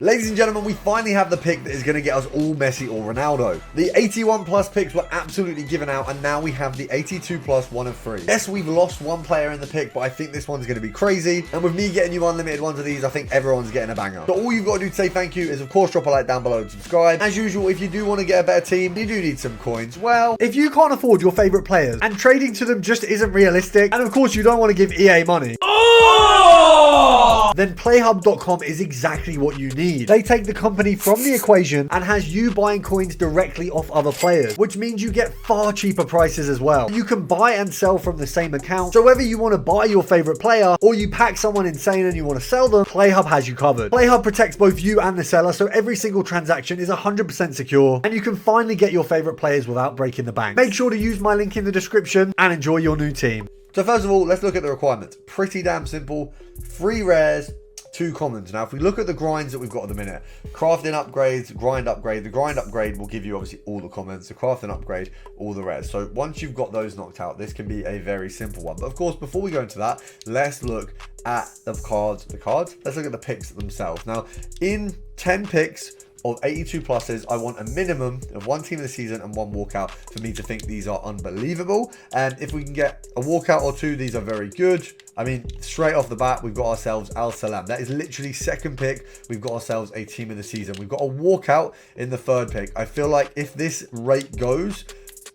Ladies and gentlemen, we finally have the pick that is going to get us all Messi or Ronaldo. The 81 plus picks were absolutely given out, and now we have the 82 plus 1 of 3. Yes, we've lost one player in the pick, but I think this one's going to be crazy. And with me getting you unlimited ones of these, I think everyone's getting a banger. So all you've got to do to say thank you is, of course, drop a like down below and subscribe. As usual, if you do want to get a better team, you do need some coins. Well, if you can't afford your favorite players and trading to them just isn't realistic, and of course you don't want to give EA money, then Playhub.com is exactly what you need. They take the company from the equation and has you buying coins directly off other players, which means you get far cheaper prices as well. You can buy and sell from the same account, so whether you want to buy your favorite player or you pack someone insane and you want to sell them, Playhub has you covered. Playhub protects both you and the seller, so every single transaction is 100% secure, and you can finally get your favorite players without breaking the bank. Make sure to use my link in the description and enjoy your new team. So first of all, let's look at the requirements. Pretty damn simple. 3 rares, 2 commons. Now, if we look at the grinds that we've got at the minute, crafting upgrades, grind upgrade. The grind upgrade will give you obviously all the commons. The crafting upgrade, all the rares. So once you've got those knocked out, this can be a very simple one. But of course, before we go into that, let's look at the cards. Let's look at the picks themselves. Now, in 10 picks of 82 pluses, I want a minimum of 1 team of the season and 1 walkout for me to think these are unbelievable. And if we can get a walkout or 2, these are very good. I mean, straight off the bat, we've got ourselves Al Salam. That is literally second pick. We've got ourselves a team of the season. We've got a walkout in the 3rd pick. I feel like if this rate goes,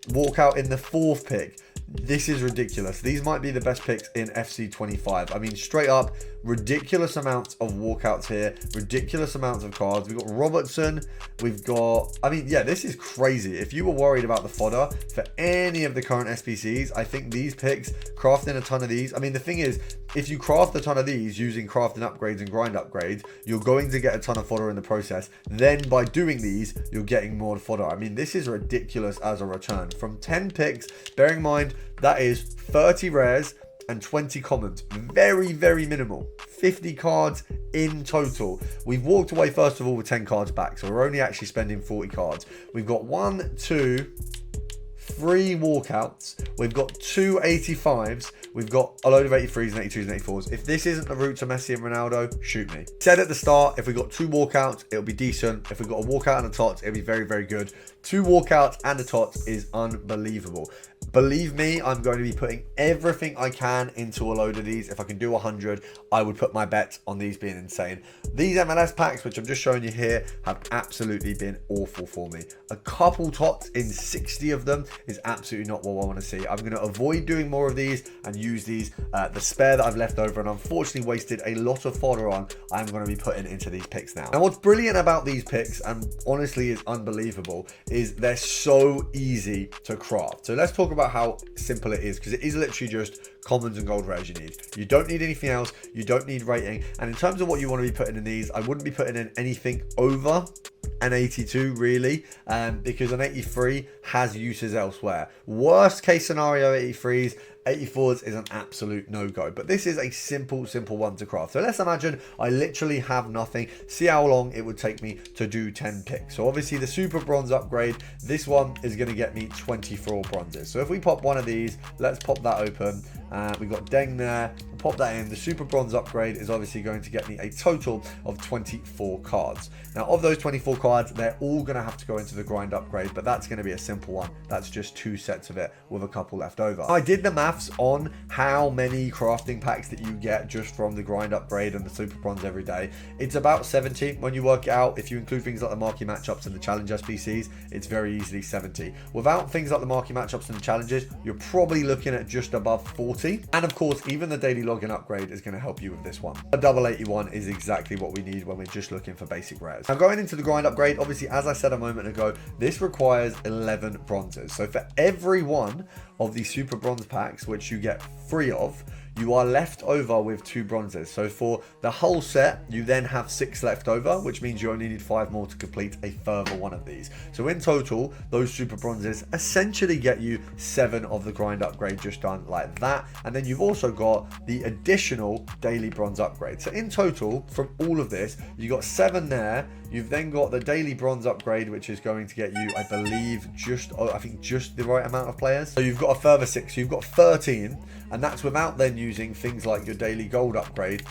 walkout in the 4th pick. This is ridiculous. These might be the best picks in FC 25. I mean, straight up, ridiculous amounts of walkouts here. Ridiculous amounts of cards. We've got Robertson. We've got... I mean, yeah, this is crazy. If you were worried about the fodder for any of the current SBCs, I think these picks, crafting a ton of these... I mean, the thing is, if you craft a ton of these using crafting upgrades and grind upgrades, you're going to get a ton of fodder in the process. Then by doing these, you're getting more fodder. I mean, this is ridiculous as a return. From 10 picks, bearing in mind, that is 30 rares and 20 commons. Very, very minimal. 50 cards in total. We've walked away, first of all, with 10 cards back. So we're only actually spending 40 cards. We've got 1, 2, 3 walkouts. We've got 2 85s. We've got a load of 83s and 82s and 84s. If this isn't the route to Messi and Ronaldo, shoot me. Said at the start, if we got 2 walkouts, it'll be decent. If we got a walkout and a tot, it'll be very, very good. 2 walkouts and a tot is unbelievable. Believe me, I'm going to be putting everything I can into a load of these. If I can do 100, I would put my bets on these being insane. These MLS packs, which I'm just showing you here, have absolutely been awful for me. A couple tots in 60 of them is absolutely not what I want to see. I'm going to avoid doing more of these and use these, the spare that I've left over and unfortunately wasted a lot of fodder on, I'm going to be putting into these picks now. Now, what's brilliant about these picks, and honestly is unbelievable, is they're so easy to craft. So let's talk about how simple it is, because it is literally just commons and gold rares you need. You don't need anything else. You don't need rating. And in terms of what you want to be putting in these, I wouldn't be putting in anything over an 82 really, because an 83 has uses elsewhere. Worst case scenario, 83s, 84s is an absolute no-go, but this is a simple one to craft. So let's imagine I literally have nothing. See how long it would take me to do 10 picks. So obviously the super bronze upgrade, this one is going to get me 24 bronzes. So if we pop one of these, let's pop that open. We've got Deng there. We'll pop that in. The super bronze upgrade is obviously going to get me a total of 24 cards. Now, of those 24 cards, they're all going to have to go into the grind upgrade, but that's going to be a simple one. That's just 2 sets of it with a couple left over. I did the maths on how many crafting packs that you get just from the grind upgrade and the super bronze every day. It's about 70 when you work it out. If you include things like the marquee matchups and the challenge SBCs, it's very easily 70. Without things like the marquee matchups and the challenges, you're probably looking at just above 40. And of course, even the daily login upgrade is going to help you with this one. A double 81 is exactly what we need when we're just looking for basic rares. Now, going into the grind upgrade, obviously, as I said a moment ago, this requires 11 bronzes. So for every one of these super bronze packs, which you get free of, you are left over with 2 bronzes. So for the whole set, you then have 6 left over, which means you only need 5 more to complete a further one of these. So in total, those super bronzes essentially get you 7 of the grind upgrade just done like that. And then you've also got the additional daily bronze upgrade. So in total, from all of this, you got 7 there. You've then got the daily bronze upgrade, which is going to get you, I believe, just the right amount of players. So you've got a further 6. So you've got 13, and that's without then using things like your daily gold upgrade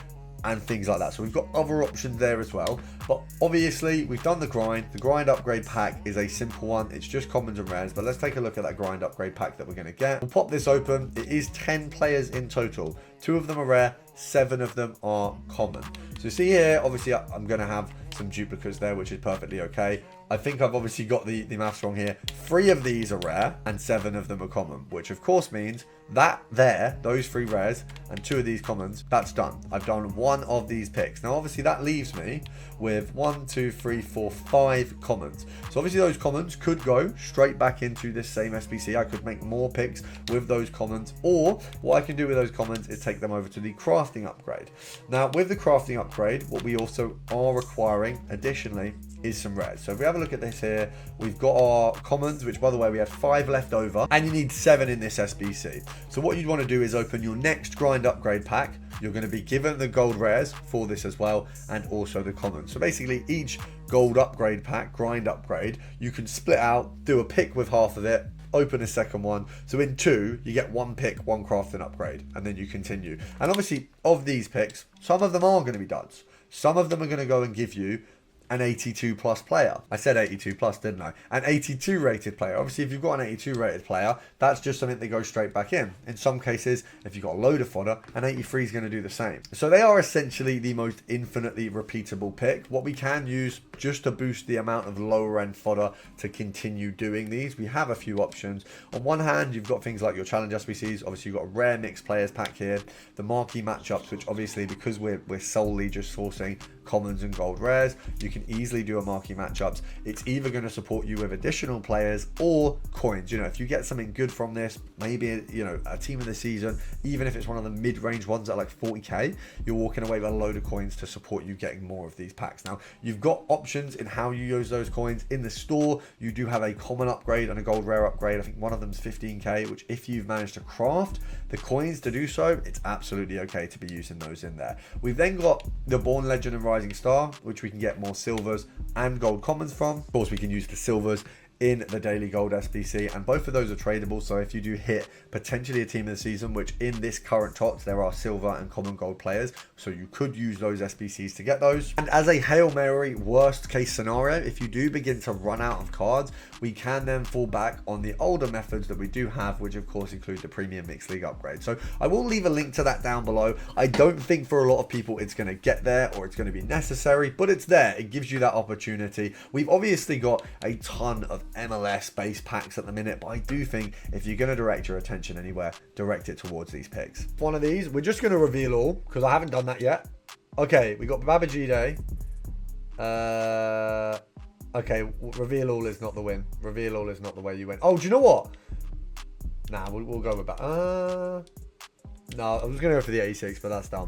and things like that. So we've got other options there as well. But obviously, we've done the grind. The grind upgrade pack is a simple one. It's just commons and rares. But let's take a look at that grind upgrade pack that we're going to get. We'll pop this open. It is 10 players in total. 2 of them are rare. 7 of them are common. So see here, obviously, I'm going to have some duplicates there, which is perfectly okay. I think I've obviously got the maths wrong here. 3 of these are rare and 7 of them are common, which of course means that there, those 3 rares and 2 of these commons, that's done. I've done 1 of these picks. Now, obviously that leaves me with 1, 2, 3, 4, 5 commons. So obviously those commons could go straight back into this same SBC. I could make more picks with those commons, or what I can do with those commons is take them over to the crafting upgrade. Now, with the crafting upgrade, what we also are requiring additionally is some rares. So if we have a look at this here, we've got our commons, which by the way, we had 5 left over, and you need 7 in this SBC. So what you'd want to do is open your next grind upgrade pack. You're going to be given the gold rares for this as well, and also the commons. So basically each gold upgrade pack, grind upgrade, you can split out, do a pick with half of it, open a second one. So in 2, you get 1 pick, 1 crafting upgrade, and then you continue. And obviously of these picks, some of them are going to be duds. Some of them are going to go and give you an 82 plus player. I said 82 plus, didn't I? An 82 rated player. Obviously, if you've got an 82 rated player, that's just something that goes straight back in. In some cases, if you've got a load of fodder, an 83 is going to do the same. So they are essentially the most infinitely repeatable pick. What we can use just to boost the amount of lower end fodder to continue doing these, we have a few options. On one hand, you've got things like your challenge SBCs. Obviously, you've got a rare mixed players pack here. The marquee matchups, which obviously, because we're solely just sourcing commons and gold rares, you can easily do a marquee matchups. It's either going to support you with additional players or coins. You know, if you get something good from this, maybe, you know, a team of the season, even if it's one of the mid-range ones at like 40k, you're walking away with a load of coins to support you getting more of these packs. Now, you've got options in how you use those coins. In the store, you do have a common upgrade and a gold rare upgrade. I think one of them's 15k, which if you've managed to craft the coins to do so, it's absolutely okay to be using those in there. We've then got the Born Legend and Rising Star, which we can get more silvers and gold commons from. Of course, we can use the silvers in the daily gold SBC, and both of those are tradable. So if you do hit potentially a team of the season, which in this current TOTS there are silver and common gold players, so you could use those SBCs to get those. And as a Hail Mary worst case scenario, if you do begin to run out of cards, we can then fall back on the older methods that we do have, which of course include the premium mixed league upgrade. So I will leave a link to that down below. I don't think for a lot of people it's going to get there or it's going to be necessary, but it's there. It gives you that opportunity. We've obviously got a ton of MLS based packs at the minute, but I do think if you're going to direct your attention anywhere, direct it towards these picks. One of these, we're just going to reveal all because I haven't done that yet. Okay, we got Babajide. Okay, reveal all is not the win. Reveal all is not the way you win. Oh, do you know what? Nah, we'll go with that. No, I was going to go for the 86, but that's dumb.